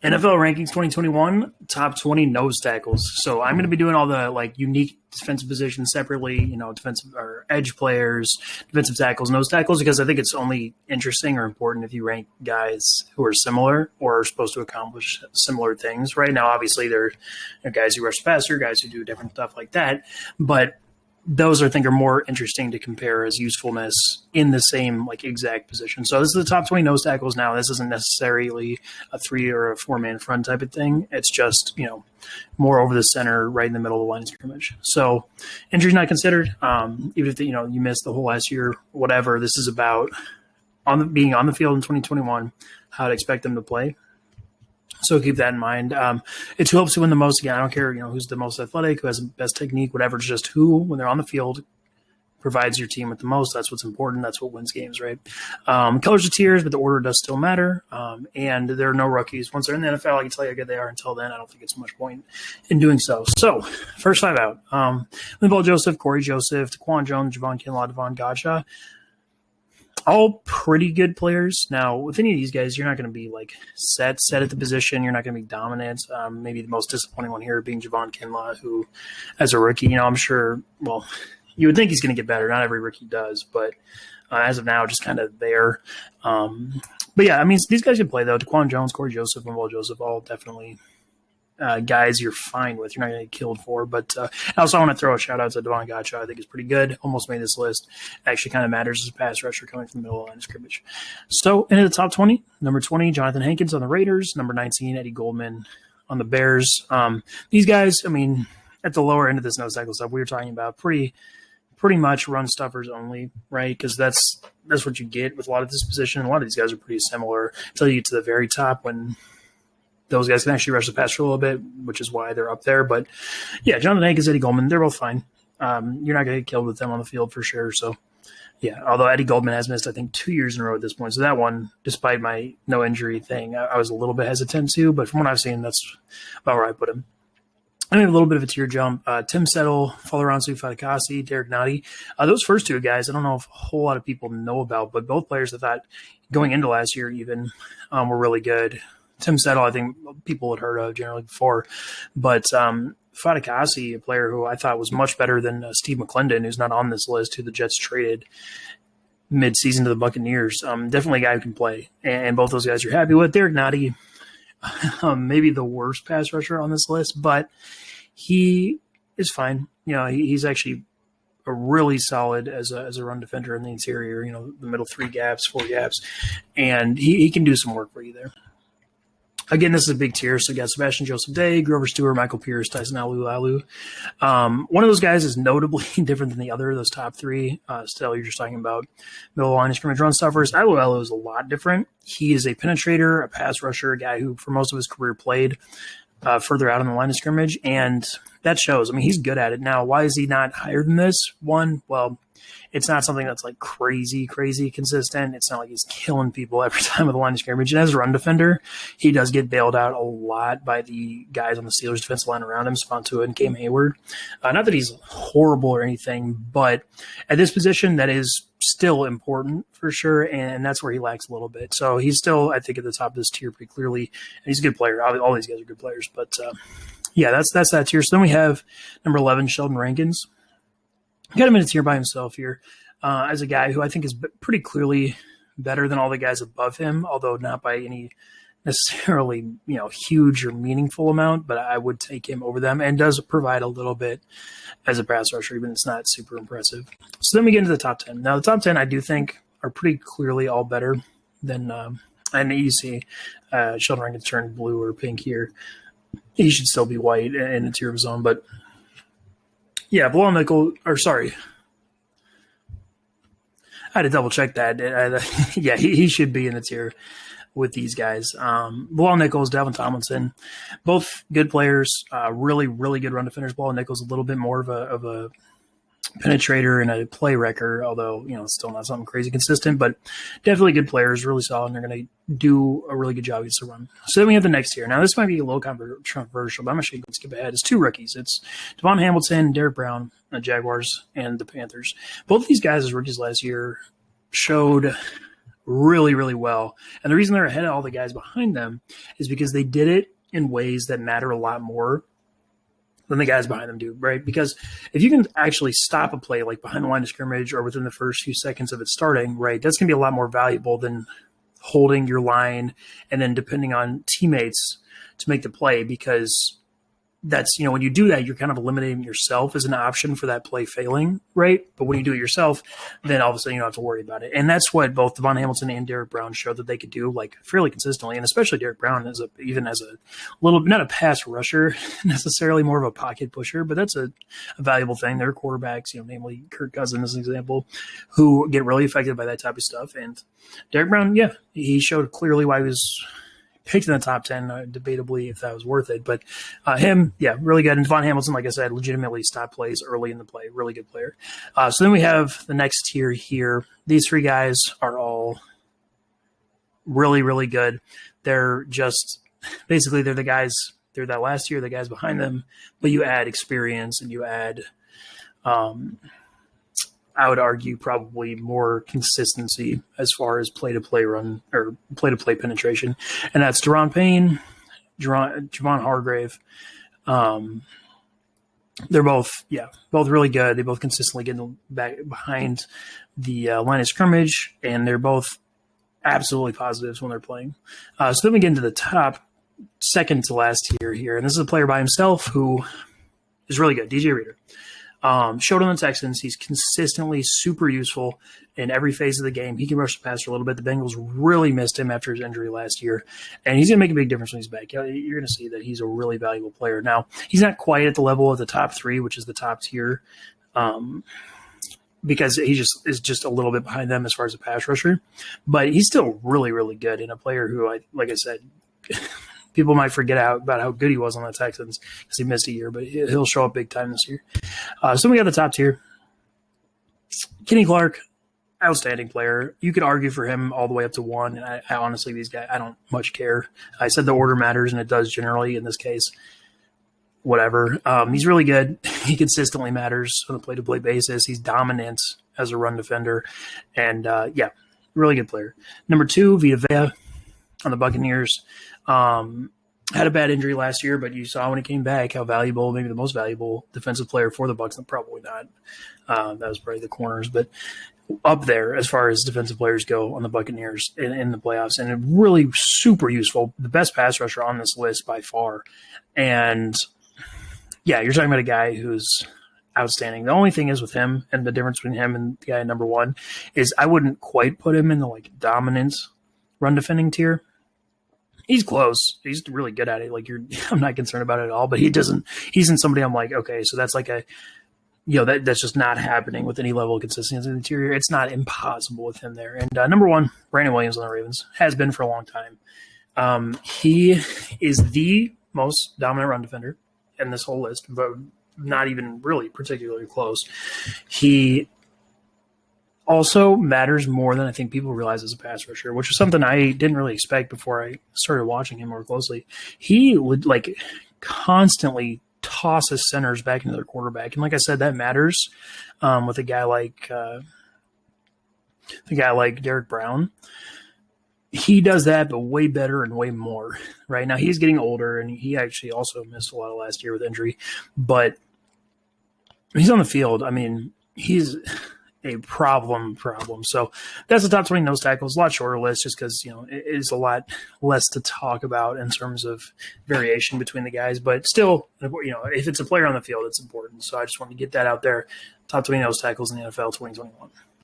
NFL rankings 2021, top 20 nose tackles. So I'm going to be doing all the like unique defensive positions separately, defensive or edge players, defensive tackles, nose tackles, because I think it's only interesting or important if you rank guys who are similar or are supposed to accomplish similar things. Right now, obviously, there are guys who rush faster, guys who do different stuff like that, but those I think are more interesting to compare as usefulness in the same like exact position. So this is the top 20 nose tackles now. This isn't necessarily a 3 or a 4-man front type of thing. It's just, more over the center, right in the middle of the line of scrimmage. So injuries not considered. Even if you missed the whole last year, whatever. This is about being on the field in 2021, how to expect them to play. So keep that in mind. It's who helps you win the most. Again, I don't care, who's the most athletic, who has the best technique, whatever. It's just who, when they're on the field, provides your team with the most. That's what's important. That's what wins games, right? Colors of tiers, but the order does still matter. And there are no rookies. Once they're in the NFL, I can tell you how good they are. Until then, I don't think it's much point in doing so. So, first 5 out. Linval Joseph, Corey Joseph, Taquan Jones, Javon Kinlaw, Devon Gotcha. All pretty good players. Now, with any of these guys, you're not going to be like set at the position. You're not going to be dominant. Maybe the most disappointing one here being Javon Kinlaw, who, as a rookie, I'm sure, well, you would think he's going to get better. Not every rookie does, but as of now, just kind of there. But yeah, I mean, these guys can play, though. Taquan Jones, Corey Joseph, and Will Joseph, all definitely guys you're fine with. You're not going to get killed for. But I also want to throw a shout-out to Devon Gotcha. I think is pretty good. Almost made this list. Actually kind of matters as a pass rusher coming from the middle of the line of scrimmage. So into the top 20, number 20, Jonathan Hankins on the Raiders. Number 19, Eddie Goldman on the Bears. These guys, I mean, at the lower end of this nose tackle stuff, we were talking about pretty much run stuffers only, right? Because that's what you get with a lot of this position. A lot of these guys are pretty similar until you get to the very top when those guys can actually rush the passer a little bit, which is why they're up there. But, yeah, Jonathan Hankins, Eddie Goldman, they're both fine. You're not going to get killed with them on the field for sure. So, yeah, although Eddie Goldman has missed, I think, 2 years in a row at this point. So that one, despite my no injury thing, I was a little bit hesitant to. But from what I've seen, that's about where I put him. I have a little bit of a tier jump. Tim Settle, Falaransu Fatukasi, Derek Nottie. Those first two guys, I don't know if a whole lot of people know about, but both players I thought going into last year even were really good. Tim Settle, I think people had heard of generally before. But Fatukasi, a player who I thought was much better than Steve McClendon, who's not on this list, who the Jets traded mid-season to the Buccaneers. Definitely a guy who can play. And both those guys you're happy with. Derek Nottie, maybe the worst pass rusher on this list, but he is fine. He's actually a really solid as a run defender in the interior, the middle 3 gaps, 4 gaps, and he can do some work for you there. Again, this is a big tier, so you got Sebastian Joseph Day, Grover Stewart, Michael Pierce, Tyson Alualu. One of those guys is notably different than the other, those top 3. Still, you're just talking about middle line of scrimmage run stuffers. Alualu is a lot different. He is a penetrator, a pass rusher, a guy who for most of his career played further out on the line of scrimmage, and that shows. I mean, he's good at it. Now, why is he not higher than this? One, well, it's not something that's like crazy consistent. It's not like he's killing people every time with the line of scrimmage. And as a run defender, he does get bailed out a lot by the guys on the Steelers defensive line around him, Spontua and Cam Hayward. Not that he's horrible or anything, but at this position, that is still important for sure, and that's where he lacks a little bit. So he's still, I think, at the top of this tier pretty clearly, and he's a good player. All these guys are good players, but yeah, that's that tier. So then we have number 11, Sheldon Rankins. Got him in a tier by himself here as a guy who I think is pretty clearly better than all the guys above him, although not by any necessarily huge or meaningful amount, but I would take him over them and does provide a little bit as a pass rusher, even if it's not super impressive. So then we get into the top 10. Now, the top 10 I do think are pretty clearly all better than and you see Sheldon Rankins turn blue or pink here. He should still be white in a tier of his own, but yeah, Bilal Nichols, or sorry, I had to double check that. Yeah, he should be in the tier with these guys. Bilal Nichols, Dalvin Tomlinson, both good players, really, really good run defenders. Bilal Nichols a little bit more of a penetrator and a play wrecker, although still not something crazy consistent, but definitely good players, really solid, and they're going to do a really good job against the run. So then we have the next tier. Now this might be a little controversial, but I'm actually going to skip ahead. It's 2 rookies. It's Devon Hamilton, Derek Brown, the Jaguars, and the Panthers. Both of these guys as rookies last year showed really, really well. And the reason they're ahead of all the guys behind them is because they did it in ways that matter a lot more than the guys behind them do, right? Because if you can actually stop a play like behind the line of scrimmage or within the first few seconds of it starting, right, that's going to be a lot more valuable than holding your line and then depending on teammates to make the play, because that's, when you do that, you're kind of eliminating yourself as an option for that play failing, right? But when you do it yourself, then all of a sudden you don't have to worry about it. And that's what both Devon Hamilton and Derrick Brown showed that they could do, like, fairly consistently. And especially Derrick Brown even as a little, not a pass rusher necessarily, more of a pocket pusher, but that's a valuable thing. There are quarterbacks, namely Kirk Cousins as an example, who get really affected by that type of stuff. And Derrick Brown, yeah, he showed clearly why he was picked in the top 10, debatably if that was worth it. But him, yeah, really good. And Devon Hamilton, like I said, legitimately stopped plays early in the play. Really good player. So then we have the next tier here. These three guys are all really, really good. They're just basically they're the guys. They're that last year, the guys behind them. But you add experience and you add I would argue probably more consistency as far as play-to-play run or play-to-play penetration. And that's Daron Payne, Javon Hargrave. They're both really good. They both consistently get back behind the line of scrimmage, and they're both absolutely positives when they're playing. So then we get into the top, second to last tier here. And this is a player by himself who is really good, DJ Reader. Showed on the Texans. He's consistently super useful in every phase of the game. He can rush the passer a little bit. The Bengals really missed him after his injury last year, and he's going to make a big difference when he's back. You're going to see that he's a really valuable player. Now, he's not quite at the level of the top three, which is the top tier, because he is just a little bit behind them as far as a pass rusher, but he's still really, really good and a player who, like I said, people might forget about how good he was on the Texans because he missed a year, but he'll show up big time this year. So we got the top tier. Kenny Clark, outstanding player. You could argue for him all the way up to 1, and I honestly, these guys, I don't much care. I said the order matters, and it does generally in this case. Whatever. He's really good. He consistently matters on a play-to-play basis. He's dominant as a run defender, and really good player. Number 2, Vita Vea on the Buccaneers. Had a bad injury last year, but you saw when he came back how valuable, maybe the most valuable defensive player for the Bucs. Probably not. That was probably the corners, but up there as far as defensive players go on the Buccaneers in the playoffs, and really super useful. The best pass rusher on this list by far. And yeah, you're talking about a guy who's outstanding. The only thing is with him, and the difference between him and the guy number 1 is I wouldn't quite put him in the dominant run defending tier. He's close. He's really good at it. I'm not concerned about it at all, but he's in somebody I'm like, okay, so that's like that's just not happening with any level of consistency in the interior. It's not impossible with him there. And number 1, Brandon Williams on the Ravens, has been for a long time. He is the most dominant run defender in this whole list, but not even really particularly close. He also matters more than I think people realize as a pass rusher, which is something I didn't really expect before I started watching him more closely. He would constantly toss his centers back into their quarterback. And like I said, that matters with a guy like Derrick Brown. He does that, but way better and way more. Right now, he's getting older, and he actually also missed a lot of last year with injury. But he's on the field. I mean, he's a problem. So that's the top 20 nose tackles. A lot shorter list just because, it is a lot less to talk about in terms of variation between the guys. But still, if it's a player on the field, it's important. So I just wanted to get that out there. Top 20 nose tackles in the NFL 2021.